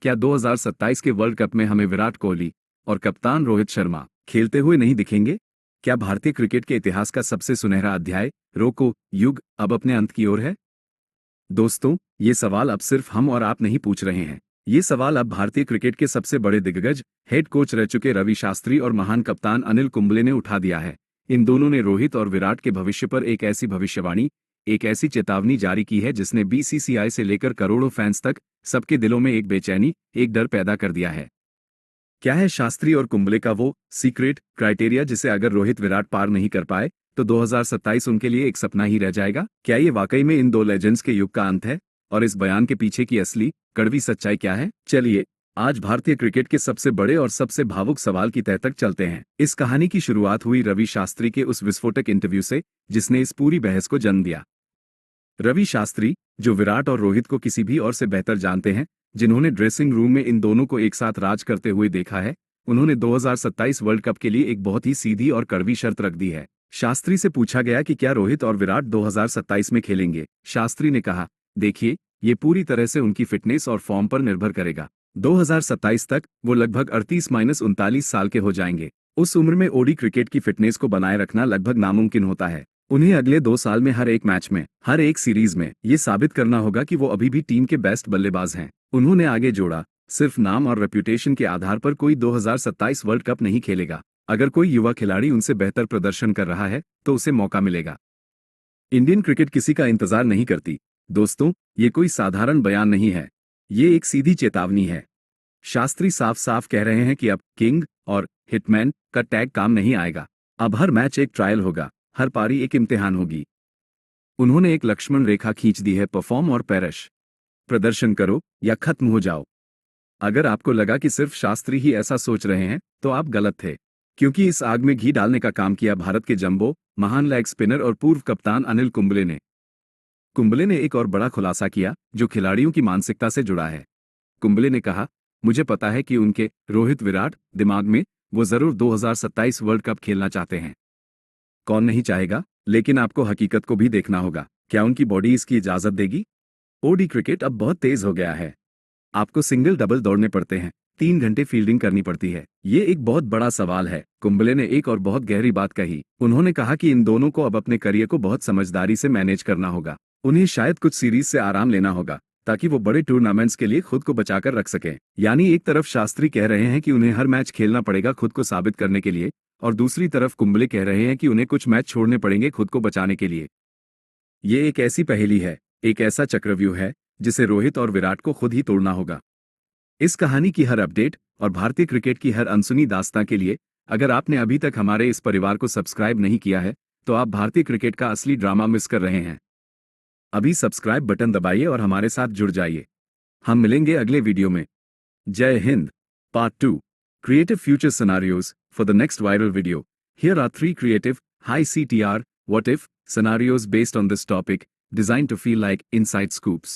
क्या 2027 के world cup में हमें विराट कोहली और कप्तान रोहित शर्मा खेलते हुए नहीं दिखेंगे? क्या भारतीय क्रिकेट के इतिहास का सबसे सुनहरा अध्याय रोको युग अब अपने अंत की ओर है? दोस्तों, ये सवाल अब सिर्फ हम और आप नहीं पूछ रहे हैं। ये सवाल अब भारतीय क्रिकेट के सबसे बड़े दिग्गज, हेड कोच रह चुके रवि शास्त्री और महान कप्तान अनिल कुंबले ने उठा दिया है। इन दोनों ने रोहित और विराट के भविष्य पर एक ऐसी भविष्यवाणी, एक ऐसी चेतावनी जारी की है जिसने बीसीसीआई से लेकर करोड़ों फैंस तक सबके दिलों में एक बेचैनी, एक डर पैदा कर दिया है। क्या है शास्त्री और कुंबले का वो सीक्रेट क्राइटेरिया जिसे अगर रोहित विराट पार नहीं कर पाए तो 2027 उनके लिए एक सपना ही रह जाएगा? क्या ये वाकई में इन दो लेजेंड्स के युग का अंत है? और इस बयान के पीछे की असली कड़वी सच्चाई क्या है? चलिए आज भारतीय क्रिकेट के सबसे बड़े और सबसे भावुक सवाल की तह तक चलते हैं। इस कहानी की शुरुआत हुई रवि शास्त्री के उस विस्फोटक इंटरव्यू से जिसने इस पूरी बहस को जन्म दिया। रवि शास्त्री, जो विराट और रोहित को किसी भी और से बेहतर जानते हैं, जिन्होंने ड्रेसिंग रूम में इन दोनों को एक साथ राज करते हुए देखा है, उन्होंने 2027 वर्ल्ड कप के लिए एक बहुत ही सीधी और कड़वी शर्त रख दी है। शास्त्री से पूछा गया कि क्या रोहित और विराट 2027 में खेलेंगे। शास्त्री ने कहा, देखिए, ये पूरी तरह से उनकी फिटनेस और फॉर्म पर निर्भर करेगा। 2027 तक वो लगभग 38-39 साल के हो जाएंगे। उस उम्र में ओडी क्रिकेट की फिटनेस को बनाए रखना लगभग नामुमकिन होता है। उन्हें अगले 2 साल में हर एक मैच में, हर एक सीरीज में ये साबित करना होगा कि वो अभी भी टीम के बेस्ट बल्लेबाज हैं। उन्होंने आगे जोड़ा, सिर्फ नाम और रेप्यूटेशन के आधार पर कोई 2027 वर्ल्ड कप नहीं खेलेगा। अगर कोई युवा खिलाड़ी उनसे बेहतर प्रदर्शन कर रहा है तो उसे मौका मिलेगा। इंडियन क्रिकेट किसी का इंतजार नहीं करती। दोस्तों, ये कोई साधारण बयान नहीं है, ये एक सीधी चेतावनी है। शास्त्री साफ साफ कह रहे हैं कि अब किंग और हिटमैन का टैग काम नहीं आएगा। अब हर मैच एक ट्रायल होगा, हर पारी एक इम्तिहान होगी। उन्होंने एक लक्ष्मण रेखा खींच दी है, परफॉर्म और पेरिश। प्रदर्शन करो या खत्म हो जाओ। अगर आपको लगा कि सिर्फ शास्त्री ही ऐसा सोच रहे हैं तो आप गलत थे, क्योंकि इस आग में घी डालने का काम किया भारत के जंबो, महान लेग स्पिनर और पूर्व कप्तान अनिल कुंबले ने। कुंबले ने एक और बड़ा खुलासा किया जो खिलाड़ियों की मानसिकता से जुड़ा है। कुंबले ने कहा, मुझे पता है कि उनके रोहित विराट दिमाग में वो जरूर 2027 वर्ल्ड कप खेलना चाहते हैं। कौन नहीं चाहेगा, लेकिन आपको हकीकत को भी देखना होगा। क्या उनकी बॉडी इसकी इजाजत देगी? ओडी क्रिकेट अब बहुत तेज हो गया है। आपको सिंगल डबल दौड़ने पड़ते हैं, 3 घंटे फील्डिंग करनी पड़ती है। ये एक बहुत बड़ा सवाल है। कुंबले ने एक और बहुत गहरी बात कही। उन्होंने कहा कि इन दोनों को अब अपने करियर को बहुत समझदारी से मैनेज करना होगा। उन्हें शायद कुछ सीरीज से आराम लेना होगा ताकि वो बड़े टूर्नामेंट्स के लिए खुद को बचाकर रख सकें। यानी एक तरफ शास्त्री कह रहे हैं कि उन्हें हर मैच खेलना पड़ेगा खुद को साबित करने के लिए, और दूसरी तरफ कुंबले कह रहे हैं कि उन्हें कुछ मैच छोड़ने पड़ेंगे खुद को बचाने के लिए। ये एक ऐसी पहेली है, एक ऐसा चक्रव्यूह है जिसे रोहित और विराट को खुद ही तोड़ना होगा। इस कहानी की हर अपडेट और भारतीय क्रिकेट की हर अनसुनी दास्तां के लिए अगर आपने अभी तक हमारे इस परिवार को सब्सक्राइब नहीं किया है तो आप भारतीय क्रिकेट का असली ड्रामा मिस कर रहे हैं। अभी सब्सक्राइब बटन दबाइए और हमारे साथ जुड़ जाइए। हम मिलेंगे अगले वीडियो में। जय Hind. Part 2. Creative Future Scenarios. For the next viral video, here are 3 creative, high CTR, what if scenarios based on this topic, designed to feel like inside scoops.